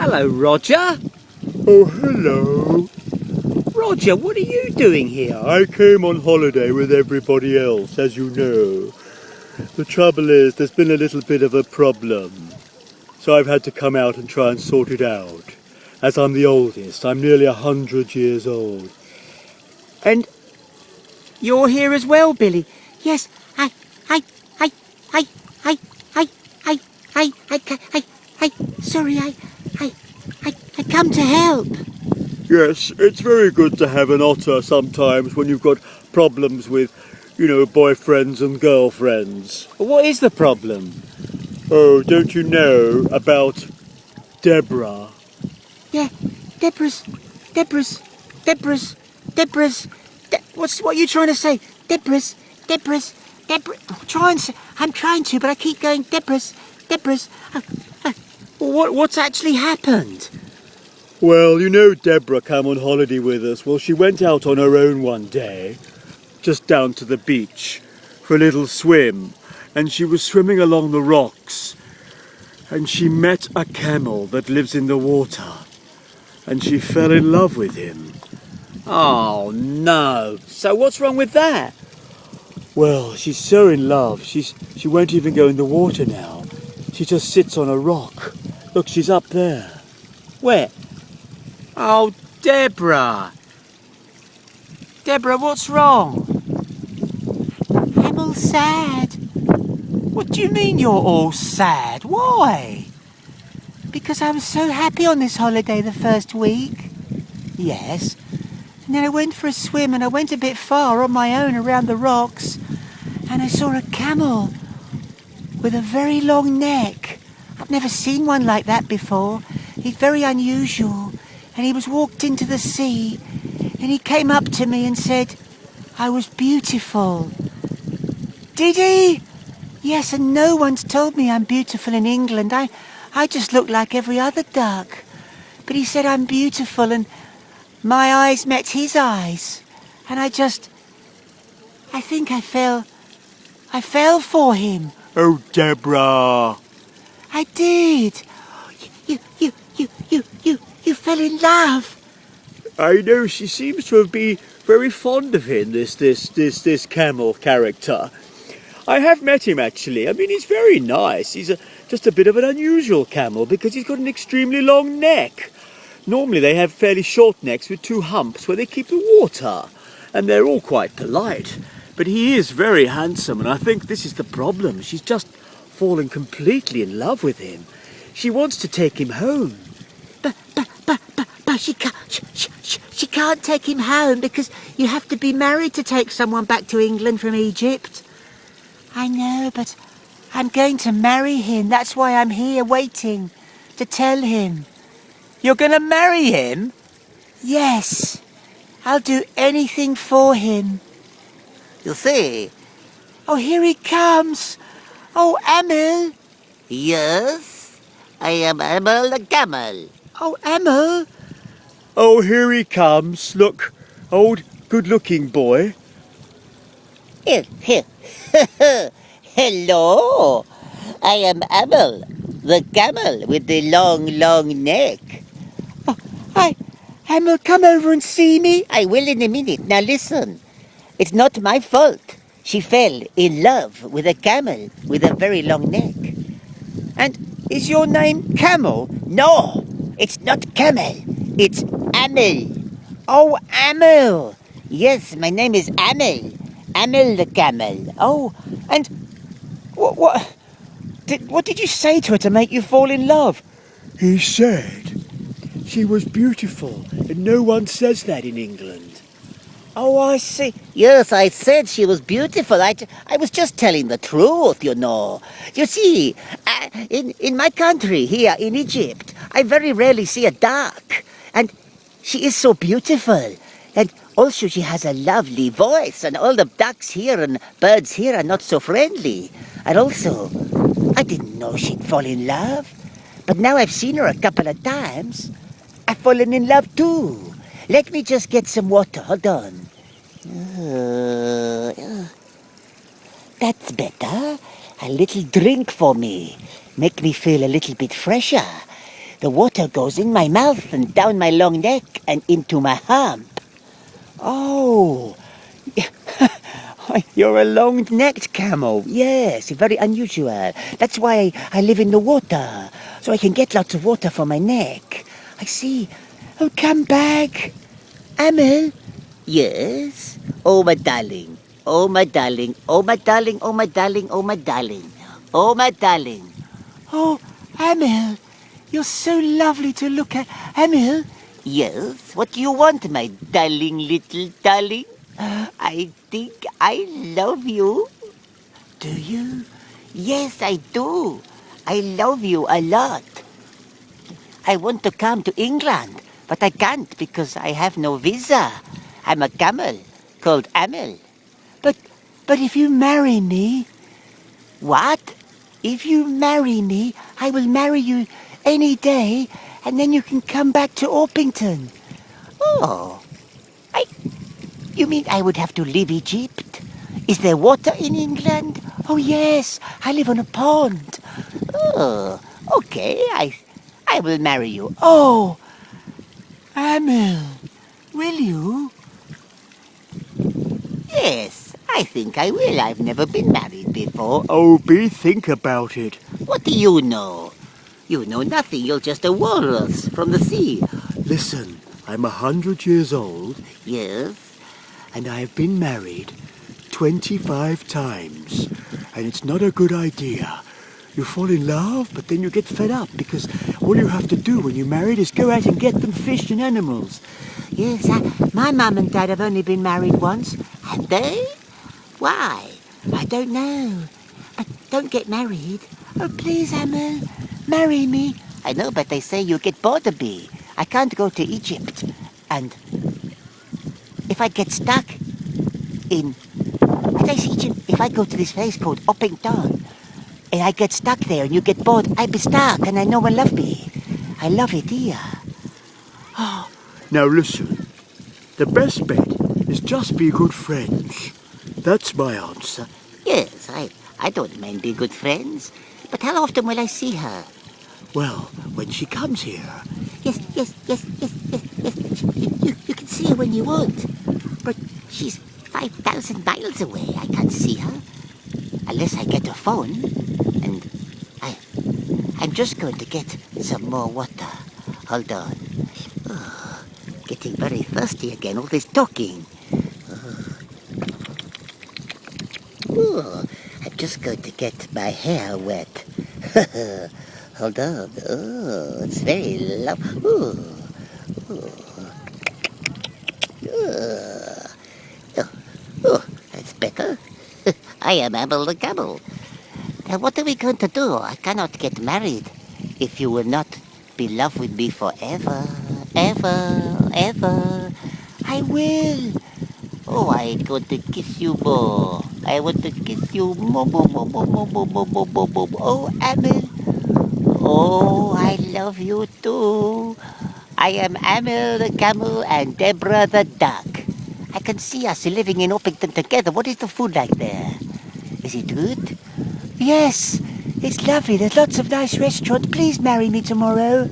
Hello, Roger. Oh, hello. Roger, what are you doing here? I came on holiday with everybody else, as you know. The trouble is, there's been a little bit of a problem. So I've had to come out and try and sort it out. As I'm the oldest, I'm nearly 100 years old. And you're here as well, Billy? Yes, I sorry, I come to help. Yes, it's very good to have an otter sometimes when you've got problems with, boyfriends and girlfriends. What is the problem? Oh, don't you know about Deborah? Yeah, Deborah's. What are you trying to say? Deborah's. I'm trying to, but I keep going, Deborah's. What's actually happened? Well, you know Deborah came on holiday with us. Well, she went out on her own one day, just down to the beach, for a little swim, and she was swimming along the rocks, and she met a camel that lives in the water, and she fell in love with him. Oh, no. So what's wrong with that? Well, she's so in love, she won't even go in the water now. She just sits on a rock. Look, she's up there. Where? Oh, Deborah. Deborah, what's wrong? I'm all sad. What do you mean you're all sad? Why? Because I was so happy on this holiday the first week. Yes. And then I went for a swim and I went a bit far on my own around the rocks. And I saw a camel with a very long neck. I've never seen one like that before. He's very unusual. And he was walked into the sea. And he came up to me and said, I was beautiful. Did he? Yes, and no one's told me I'm beautiful in England. I just look like every other duck. But he said I'm beautiful and my eyes met his eyes. And I think I fell for him. Oh, Deborah. I did. You fell in love. I know, she seems to have been very fond of him, this camel character. I have met him, actually. I mean, he's very nice. He's just a bit of an unusual camel because he's got an extremely long neck. Normally they have fairly short necks with two humps where they keep the water. And they're all quite polite. But he is very handsome, and I think this is the problem. She's just fallen completely in love with him. She wants to take him home. But she can't take him home because you have to be married to take someone back to England from Egypt. I know, but I'm going to marry him. That's why I'm here waiting to tell him. You're going to marry him? Yes, I'll do anything for him. You see? Oh, here he comes. Oh, Emil. Yes, I am Emil the camel. Oh, Emil. Oh, here he comes. Look, old good-looking boy. Here. Hello, I am Emil, the camel with the long neck. Oh, hi, Emil, come over and see me. I will in a minute. Now listen, it's not my fault. She fell in love with a camel with a very long neck. And is your name Camel? No, it's not camel. It's Emil. Oh, Emil. Yes, my name is Emil. Emil the camel. Oh, and what did you say to her to make you fall in love? He said she was beautiful, and no one says that in England. Oh, I see. Yes, I said she was beautiful. I was just telling the truth, you know. You see, in my country here in Egypt, I very rarely see a duck. And she is so beautiful. And also she has a lovely voice. And all the ducks here and birds here are not so friendly. And also, I didn't know she'd fall in love. But now I've seen her a couple of times. I've fallen in love too. Let me just get some water. Hold on. That's better. A little drink for me. Make me feel a little bit fresher. The water goes in my mouth and down my long neck and into my hump. Oh, you're a long-necked camel. Yes, very unusual. That's why I live in the water, so I can get lots of water for my neck. I see. Oh, come back. Amel? Yes? Oh, my darling. Oh, my darling. Oh, my darling. Oh, my darling. Oh, my darling. Oh, my darling. Oh, Emil, you're so lovely to look at. Emil? Yes? What do you want, my darling, little darling? I think I love you. Do you? Yes, I do. I love you a lot. I want to come to England, but I can't because I have no visa. I'm a camel called Amel. But if you marry me, What? if you marry me, I will marry you any day, and then you can come back to Orpington. Oh, you mean I would have to leave Egypt? Is there water in England? Oh, yes, I live on a pond. Oh, okay, I will marry you. Oh, Emil, will you? Yes, I think I will. I've never been married before. Oh, think about it. What do you know? You know nothing. You're just a walrus from the sea. Listen, I'm 100 years old, Yes? and I have been married 25 times. And it's not a good idea. You fall in love, but then you get fed up because all you have to do when you're married is go out and get them fish and animals. Yes, my mum and dad have only been married once. Have they? Why? I don't know. But don't get married. Oh, please, Emil, marry me. I know, but they say you get bored of me. I can't go to Egypt. And if I get stuck in... Did I see Egypt? If I go to this place called Orpington, and I get stuck there and you get bored, I'd be stuck and I no one love me. I love it here. Now listen, the best bet is just be good friends. That's my answer. Yes, I don't mind being good friends. But how often will I see her? Well, when she comes here, Yes. You can see her when you want. But she's 5,000 miles away. I can't see her. Unless I get a phone. And I'm just going to get some more water. Hold on. Oh, getting very thirsty again, all this talking. Oh, I'm just going to get my hair wet. Hold on. Oh, it's very lovely. Oh, that's better. I am Abel the Camel. Now, what are we going to do? I cannot get married if you will not be in love with me forever, ever. I will. Oh, I want to kiss you more. I want to kiss you more. Oh, Amel. Oh, I love you too. I am Amel the camel and Deborah the duck. I can see us living in Orpington together. What is the food like there? Is it good? Yes, it's lovely. There's lots of nice restaurants. Please marry me tomorrow.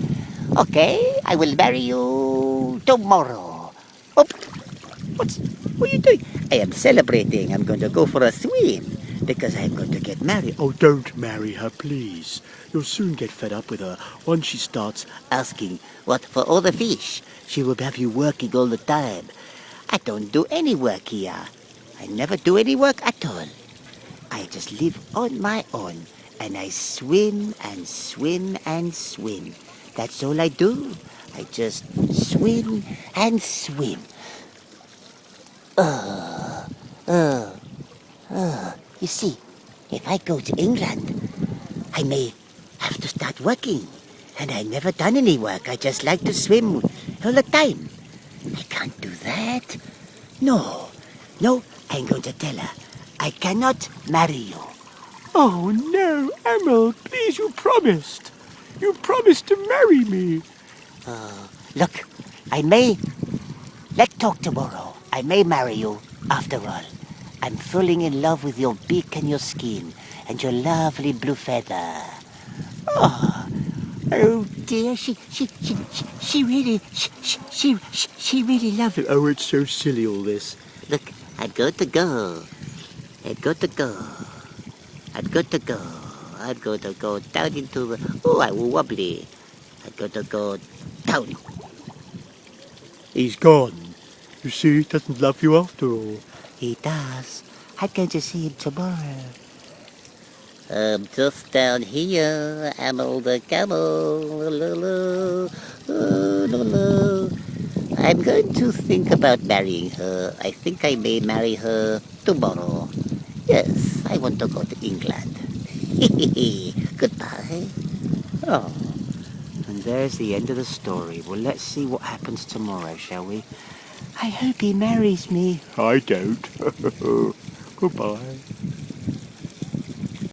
Okay, I will marry you tomorrow. Oh, what are you doing? I am celebrating. I'm going to go for a swim because I'm going to get married. oh, don't marry her, please. You'll soon get fed up with her once she starts. Asking what for all the fish. She will have you working all the time. I don't do any work here. I never do any work at all. I just live on my own and I swim and swim and swim. That's all I do. I just swim and swim. You see, if I go to England, I may have to start working. And I never done any work. I just like to swim all the time. I can't do that. No, I'm going to tell her. I cannot marry you. Oh, no, Emil, please, you promised. You promised to marry me. Look, let's talk tomorrow. I may marry you after all. I'm falling in love with your beak and your skin and your lovely blue feather. Oh dear. She really loved it. Oh, it's so silly, all this. Look, I've got to go. I've got to go. I've got to go. I've got to go down into the... Oh, I will wobbly. I've got to go down. He's gone. You see, he doesn't love you after all. He does. I'm going to see him tomorrow. Just down here, Amel the camel. I'm going to think about marrying her. I think I may marry her tomorrow. Yes, I want to go to England. Goodbye. Oh, and there's the end of the story. Well, let's see what happens tomorrow, shall we? I hope he marries me. I don't. Goodbye.